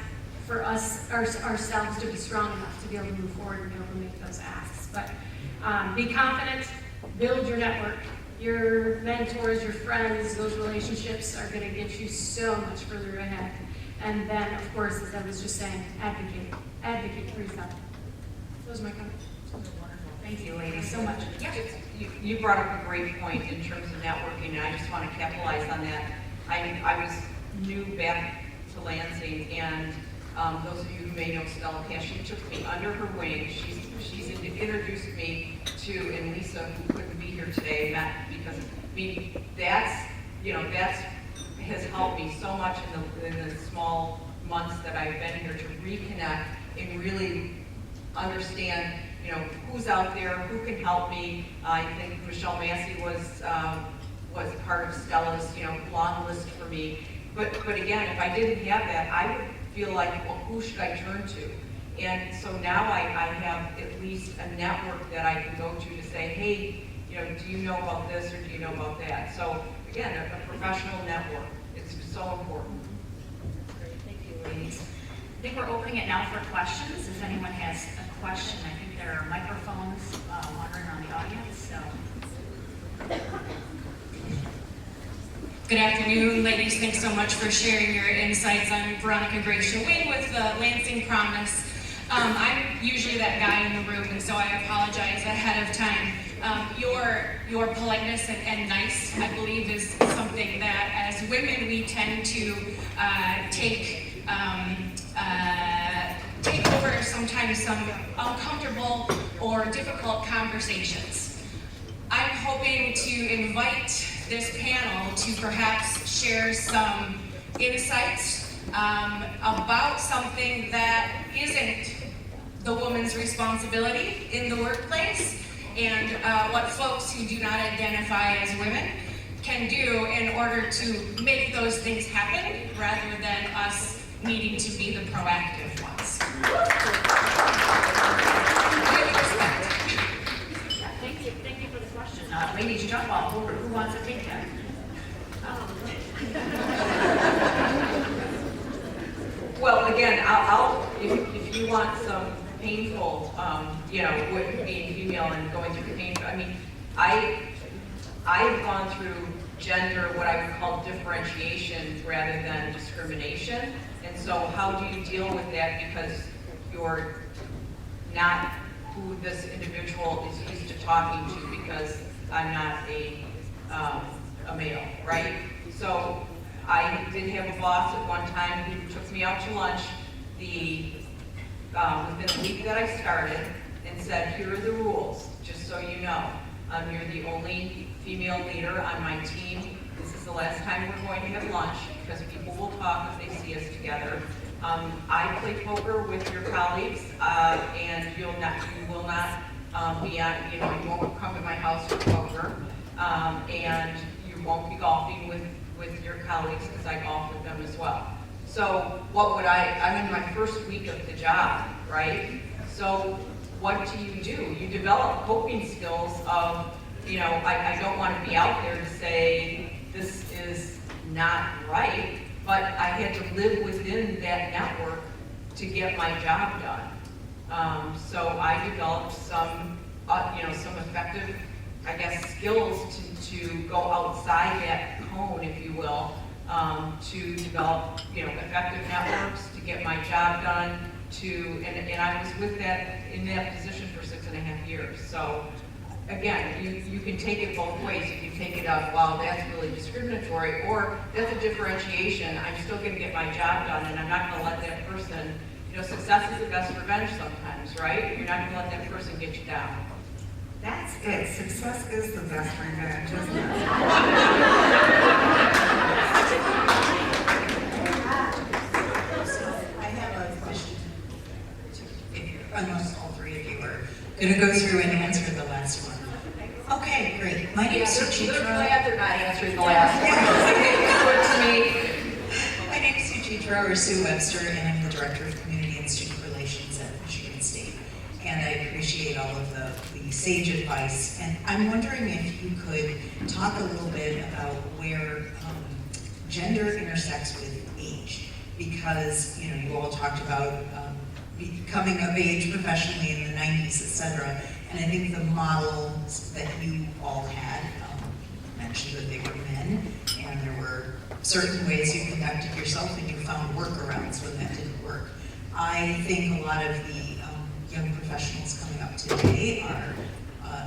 for ourselves to be strong enough to be able to move forward and be able to make those asks. But be confident, build your network. Your mentors, your friends, those relationships are going to get you so much further ahead. And then, of course, as I was just saying, advocate for yourself. Those are my comments. Wonderful. Thank you, ladies, so much. Yeah. You brought up a great point in terms of networking, and I just want to capitalize on that. I was new back to Lansing, and those of you who may know Stella Cash, she took me under her wing. She's introduced me to, and Lisa, who couldn't be here today, not because of me. That's has helped me so much in the small months that I've been here to reconnect and really understand, who's out there, who can help me. I think Michelle Massey was part of Stella's, long list for me. But again, if I didn't have that, I would feel like, well, who should I turn to? And so now I have at least a network that I can go to say, hey, do you know about this or do you know about that? So again, a professional network, it's so important. Great, thank you, ladies. I think we're opening it now for questions. If anyone has a question, I think there are microphones wandering around the audience, so. Good afternoon, ladies. Thanks so much for sharing your insights. I'm Veronica Gracia-Wing with the Lansing Promise. I'm usually that guy in the room, and so I apologize ahead of time. Your politeness and nice, I believe, is something that as women we tend to take over sometimes some uncomfortable or difficult conversations. I'm hoping to invite this panel to perhaps share some insights about something that isn't the woman's responsibility in the workplace, and what folks who do not identify as women can do in order to make those things happen rather than us needing to be the proactive ones. With respect. Yeah, thank you for the question. Ladies, jump off. Who wants to take that? Well, again, I'll if you want some painful, with being female and going through pain. I mean, I've gone through gender, what I would call differentiation rather than discrimination. And so how do you deal with that because you're not who this individual is used to talking to because I'm not a male, right? So I did have a boss at one time who took me out to lunch within the week that I started and said, here are the rules, just so you know. You're the only female leader on my team. This is the last time we're going to have lunch because people will talk if they see us together. I play poker with your colleagues, and you will not be on, you won't come to my house for poker, and you won't be golfing with your colleagues because I golf with them as well. So I'm in my first week of the job, right? So what do? You develop coping skills of, I don't want to be out there to say this is not right, but I had to live within that network to get my job done. So I developed some effective, skills to go outside that cone, if you will, to develop, effective networks, to get my job done, and I was in that position for 6.5 years. So again, you can take it both ways. You can take it up, wow, that's really discriminatory, or that's a differentiation. I'm still going to get my job done, and I'm not going to let that person, success is the best revenge sometimes, right? You're not going to let that person get you down. That's it. Success is the best revenge, isn't it? I have a question. Unless all three of you are going to go through and answer the last one. Okay, great. My name is Suchitra. They're glad they're not answering the last one. My name is Suchitra, or Sue Webster, and I'm the Director of Community and Student Relations at Michigan State. And I appreciate all of the sage advice. And I'm wondering if you could talk a little bit about where gender intersects with age. Because, you all talked about coming of age professionally in the 90s, etc. And I think the models that you all had, mentioned that they were men, and there were certain ways you conducted yourself and you found workarounds when that didn't work. I think a lot of the young professionals coming up today are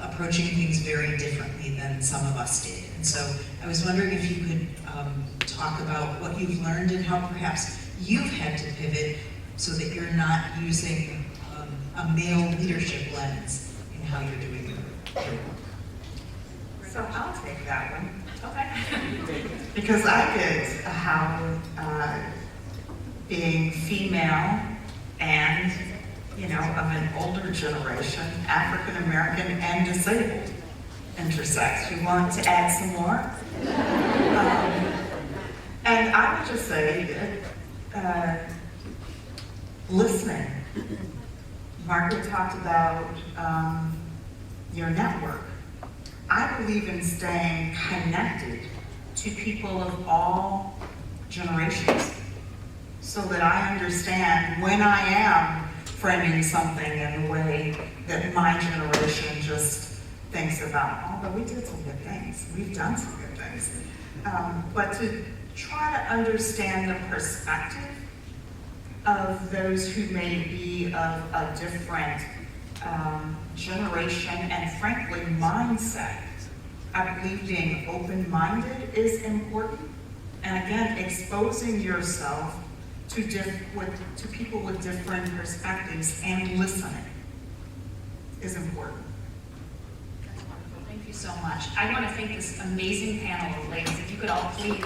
approaching things very differently than some of us did. And so I was wondering if you could talk about what you've learned and how perhaps you've had to pivot so that you're not using a male leadership lens in how you're doing your work. So I'll take that one. Okay. Because I get how being female and, you know, of an older generation, African American and disabled, intersects. You want to add some more? And I would just say that listening. Margaret talked about your network. I believe in staying connected to people of all generations so that I understand when I am framing something in the way that my generation just thinks about. Although we did some good things, we've done some good things. But to try to understand the perspective of those who may be of a different generation and frankly mindset. I believe being open-minded is important. And again, exposing yourself to people with different perspectives and listening is important. That's wonderful. Thank you so much. I want to thank this amazing panel of ladies. If you could all please.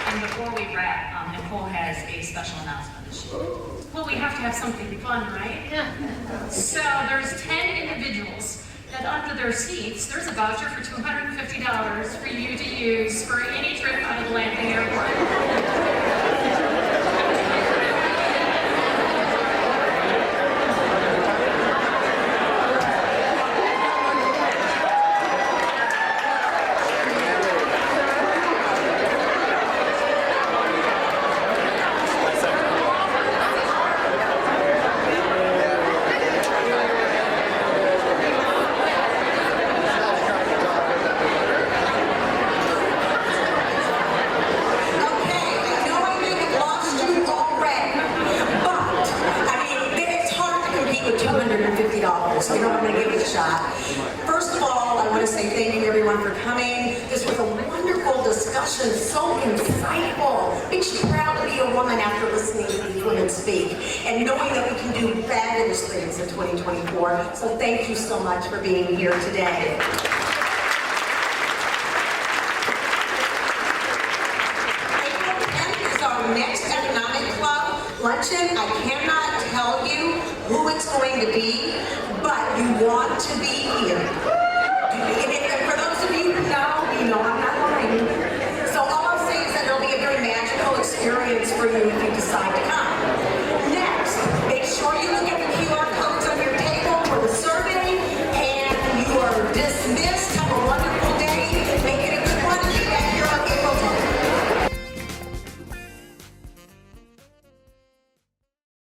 And before we wrap, Nicole has a special announcement that she Well, we have to have something fun, right? Yeah. So there's 10 individuals that under their seats, there's a voucher for $250 for you to use for any trip out of the Lansing Airport. So you know, I'm going to give it a shot. First of all, I want to say thank you everyone for coming. This was a wonderful discussion, so insightful. Makes you proud to be a woman after listening to these women speak and knowing that we can do fabulous things in 2024. So thank you so much for being here today. April 10th is our next Economic Club Luncheon. I cannot tell you who it's going to be, but you want to be here.